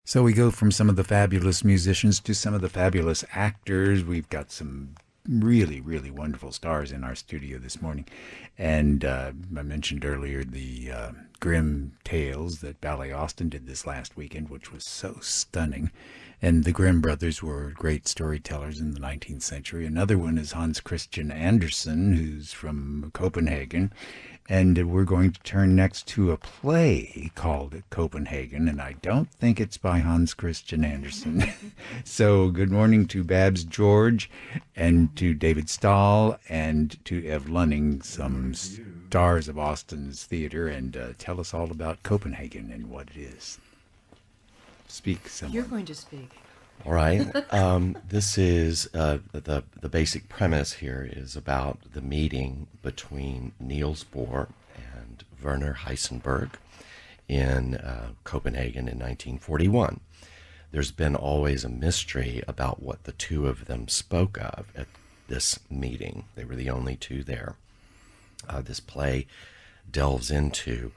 So we go from some of the fabulous musicians to some of the fabulous actors. We've got some really, really wonderful stars in our studio this morning. And I mentioned earlier the Grimm Tales that Ballet Austin did this last weekend, which was so stunning. And the Grimm brothers were great storytellers in the 19th century. Another one is Hans Christian Andersen, who's from Copenhagen. And we're going to turn next to a play called Copenhagen, and I don't think it's by Hans Christian Andersen. So good morning to Babs George and to David Stahl and to Ev Lunning, some stars of Austin's theater, and tell us all about Copenhagen and what it is. Speak, someone. You're going to speak. All right. This is the basic premise here is about the meeting between Niels Bohr and Werner Heisenberg in Copenhagen in 1941. There's been always a mystery about what the two of them spoke of at this meeting. They were the only two there. This play delves into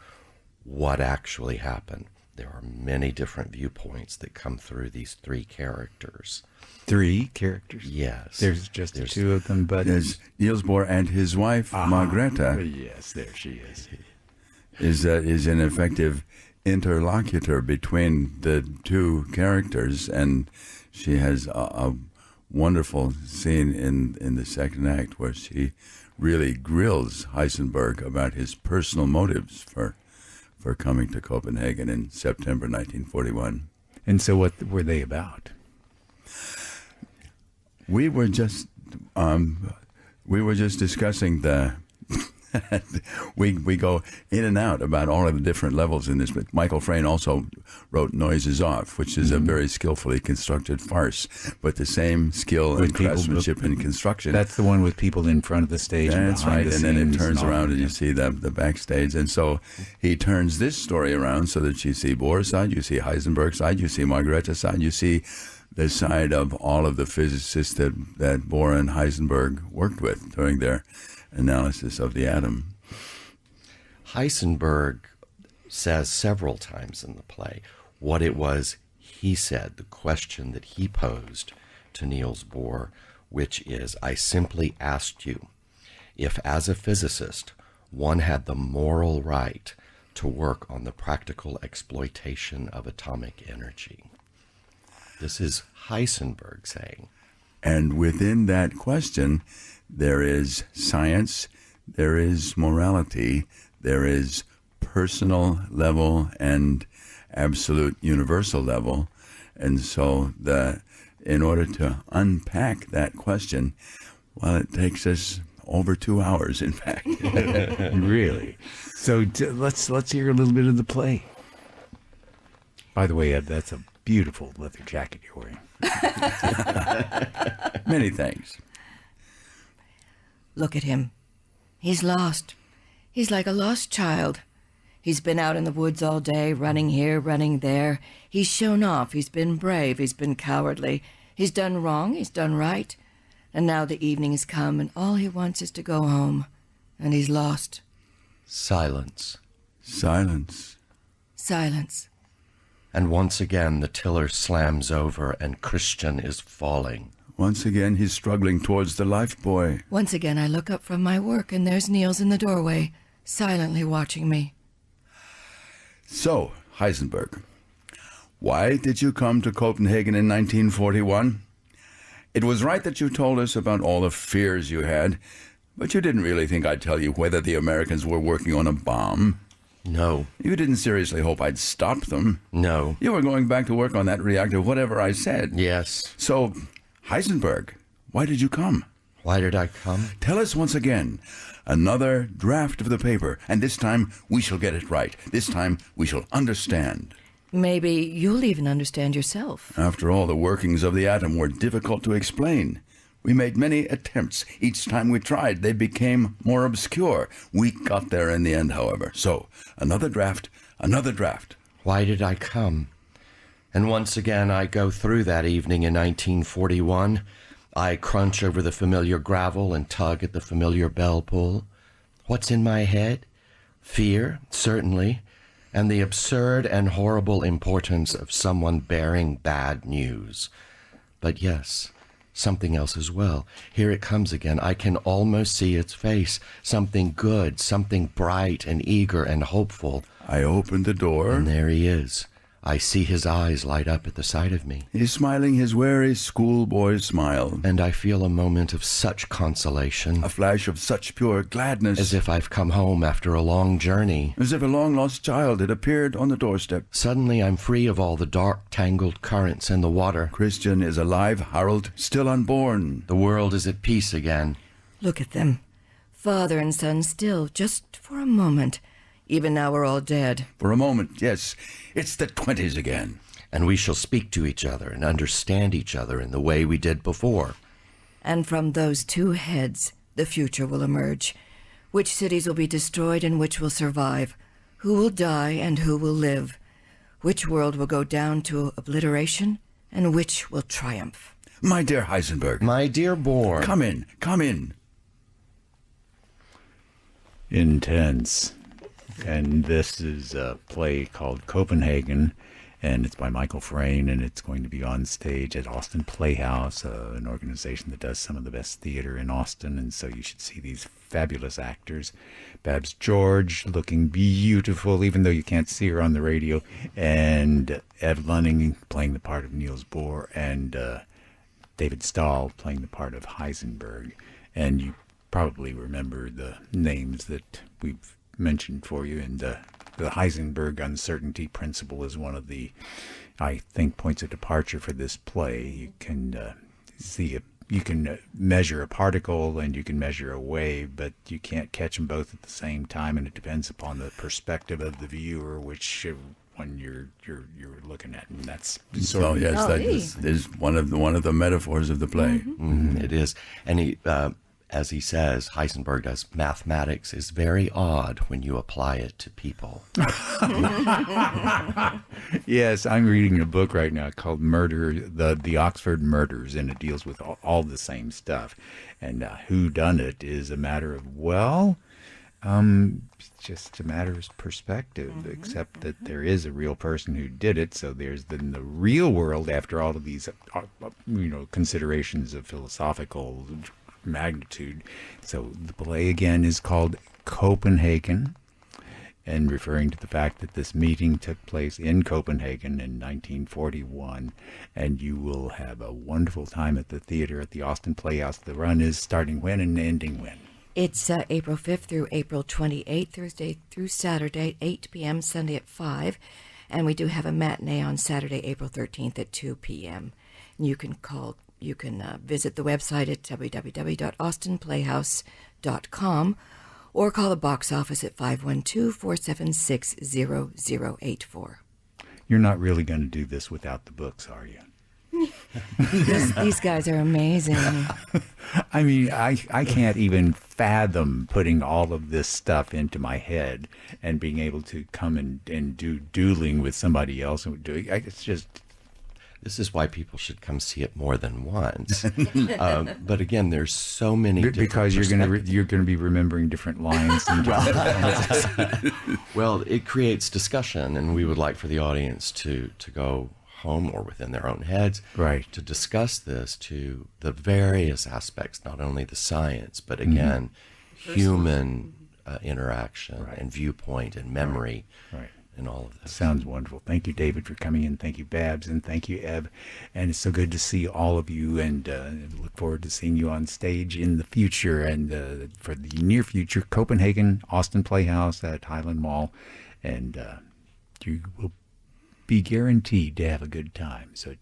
what actually happened. There are many different viewpoints that come through these three characters. Three characters? Yes. There's just the two of them, but... There's Niels Bohr and his wife, Margrethe. Yes, there she is. Is an effective interlocutor between the two characters, and she has a wonderful scene in the second act where she really grills Heisenberg about his personal motives for coming to Copenhagen in September 1941. And so what were they about? We were just discussing the we go in and out about all of the different levels in this. But Michael Frayn also wrote Noises Off, which is a very skillfully constructed farce, but the same skill and craftsmanship in construction. That's the one with people in front of the stage. That's right, and then it turns around and you yeah. see the backstage. And so he turns this story around so that you see Bohr's side, you see Heisenberg's side, you see Margarethe's side, you see the side of all of the physicists that Bohr and Heisenberg worked with during their analysis of the atom. Heisenberg says several times in the play what it was he said, the question that he posed to Niels Bohr, which is, I simply asked you if, as a physicist, one had the moral right to work on the practical exploitation of atomic energy. This is Heisenberg saying. And within that question, there is science, there is morality, there is personal level and absolute universal level. And so in order to unpack that question, well, it takes us over 2 hours, in fact. Really? So let's hear a little bit of the play. By the way, Ed, that's a beautiful leather jacket you're wearing. Many thanks. Look at him. He's lost. He's like a lost child. He's been out in the woods all day, running here, running there. He's shown off. He's been brave. He's been cowardly. He's done wrong. He's done right. And now the evening has come, and all he wants is to go home. And he's lost. Silence. Silence. Silence. And once again the tiller slams over and Christian is falling. Once again, he's struggling towards the life buoy. Once again I look up from my work, and there's Niels in the doorway, silently watching me. So, Heisenberg, why did you come to Copenhagen in 1941? It was right that you told us about all the fears you had, but you didn't really think I'd tell you whether the Americans were working on a bomb. No. You didn't seriously hope I'd stop them. No. You were going back to work on that reactor, whatever I said. Yes. So, Heisenberg, why did you come? Why did I come? Tell us once again. Another draft of the paper, and this time we shall get it right. This time we shall understand. Maybe you'll even understand yourself. After all, the workings of the atom were difficult to explain. We made many attempts. Each time we tried, they became more obscure. We got there in the end, however. So, another draft, another draft. Why did I come? And once again, I go through that evening in 1941. I crunch over the familiar gravel and tug at the familiar bell pull. What's in my head? Fear, certainly. and the absurd and horrible importance of someone bearing bad news. But yes, something else as well. Here it comes again. I can almost see its face. Something good, something bright and eager and hopeful. I opened the door. And there he is. I see his eyes light up at the sight of me. He's smiling his wary schoolboy smile. And I feel a moment of such consolation. A flash of such pure gladness. As if I've come home after a long journey. As if a long-lost child had appeared on the doorstep. Suddenly I'm free of all the dark, tangled currents in the water. Christian is alive, Harold, still unborn. The world is at peace again. Look at them. Father and son still, just for a moment. Even now we're all dead. For a moment, yes. It's the 20s again. And we shall speak to each other and understand each other in the way we did before. And from those two heads, the future will emerge. Which cities will be destroyed and which will survive? Who will die and who will live? Which world will go down to obliteration and which will triumph? My dear Heisenberg. My dear Bohr. Come in, come in. Intense. And this is a play called Copenhagen, and it's by Michael Frayn, and it's going to be on stage at Austin Playhouse, an organization that does some of the best theater in Austin, and so you should see these fabulous actors. Babs George, looking beautiful, even though you can't see her on the radio, and Ed Lunning playing the part of Niels Bohr, and David Stahl playing the part of Heisenberg. And you probably remember the names that we've mentioned for you, and the Heisenberg uncertainty principle is one of the, I think, points of departure for this play. You can you can measure a particle and you can measure a wave, but you can't catch them both at the same time, and it depends upon the perspective of the viewer, which one you're looking at, and that's sort of yes, that is one of the metaphors of the play. It is, and he. As he says, Heisenberg does, mathematics is very odd when you apply it to people. Yes, I'm reading a book right now called Murder, the Oxford Murders, and it deals with all the same stuff. And who done it is a matter of, just a matter of perspective, except that there is a real person who did it. So there's then the real world after all of these, considerations of philosophical magnitude. So the play again is called Copenhagen, and referring to the fact that this meeting took place in Copenhagen in 1941, and you will have a wonderful time at the theater at the Austin Playhouse. The run is starting when and ending when? It's April 5th through April 28th, Thursday through Saturday, 8 p.m., Sunday at 5, and we do have a matinee on Saturday, April 13th at 2 p.m. And you can visit the website at www.austinplayhouse.com or call the box office at 512-476-0084. You're not really going to do this without the books, are you? These guys are amazing. I mean, I can't even fathom putting all of this stuff into my head and being able to come and do dueling with somebody else. It's just... This is why people should come see it more than once. But again, there's so many different because you're going to be remembering different lines. And well, it creates discussion, and we would like for the audience to go home or within their own heads, right, to discuss this to the various aspects, not only the science, but again, human interaction, right, and viewpoint and memory. Right. And all of that. Sounds wonderful. Thank you, David, for coming in. Thank you, Babs, and thank you, Eb. And it's so good to see all of you, and look forward to seeing you on stage in the future. And for the near future, Copenhagen, Austin Playhouse at Highland Mall, and you will be guaranteed to have a good time. So